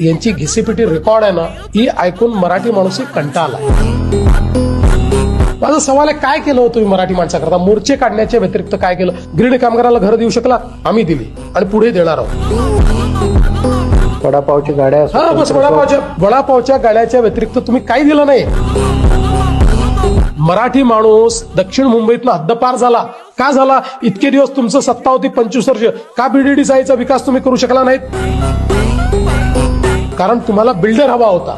यांची घिसीपिटी रेकॉर्ड आहे ना, ही ऐकून मराठी माणूस कंटाळला. माझा सवाल आहे, काय केलं तुम्ही मराठी माणसाकरता? मोर्चे काढण्याच्या व्यतिरिक्त काय केलं? गिरणी कामगाराला घर देऊ शकला? आम्ही दिली आणि पुढे देणार आहोत. वडापावची गाड्या, हा बस वडापावच्या गाड्याच्या व्यतिरिक्त तुम्ही काही दिलं नाही. मराठी माणूस दक्षिण मुंबईतनं हद्दपार झाला. का झाला? इतके दिवस तुमचं सत्ता होती 25 वर्ष. का बीडीडीचा विकास तुम्ही करू शकला नाहीत? कारण तुम्हाला बिल्डर हवा होता.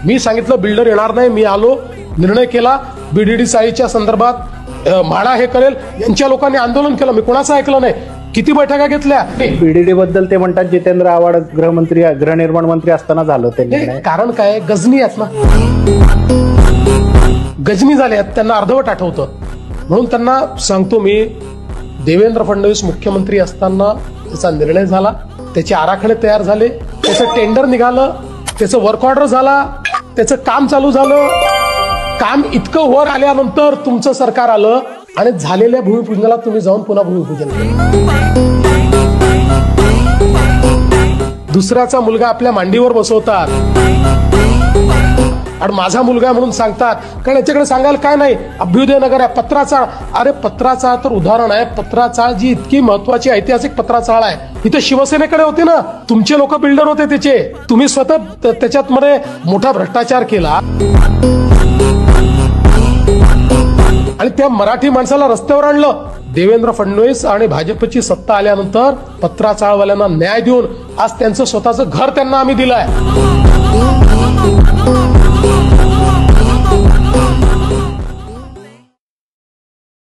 मी सांगितलं बिल्डर येणार नाही. मी आलो, निर्णय केला बीडीडी चाळीच्या संदर्भात म्हाडा हे करेल. यांच्या लोकांनी आंदोलन केलं. मी कोणाचं ऐकलं नाही. किती बैठका घेतल्या? बीडीडी बद्दल ते म्हणतात जितेंद्र आव्हाड गृहनिर्माण मंत्री असताना झालं ते. कारण काय? गजनी आहेत ना, गजनी झाल्यात. त्यांना अर्धवट आठवतं. म्हणून त्यांना सांगतो मी, देवेंद्र फडणवीस मुख्यमंत्री असताना त्याचा निर्णय झाला, त्याचे आराखडे तयार झाले, त्याचं टेंडर निघालं, त्याचं वर्क ऑर्डर झाला, त्याचं काम चालू झालं. काम इतकं वर आल्यानंतर तुमचं सरकार आलं आणि झालेल्या भूमिपूजनाला तुम्ही जाऊन पुन्हा भूमिपूजन केलं. दुसऱ्याचा मुलगा आपल्या मांडीवर बसवतात आणि माझा मुलगा म्हणून सांगतात. कारण याच्याकडे सांगायला काय नाही. अभ्युदय नगर आहे, पत्राचाळ. अरे पत्राचाळ तर उदाहरण आहे. पत्राचाळ जी इतकी महत्वाची ऐतिहासिक पत्राचाळ आहे, इथे शिवसेनेकडे होती ना. तुमचे लोक बिल्डर होते त्याचे. तुम्ही स्वतः त्याच्यात मध्ये मोठा भ्रष्टाचार केला आणि त्या मराठी माणसाला रस्त्यावर आणलं. देवेंद्र फडणवीस आणि भाजपची सत्ता आल्यानंतर पत्राचाळवाल्यांना न्याय देऊन आज त्यांचं स्वतःचं घर त्यांना आम्ही दिलंय.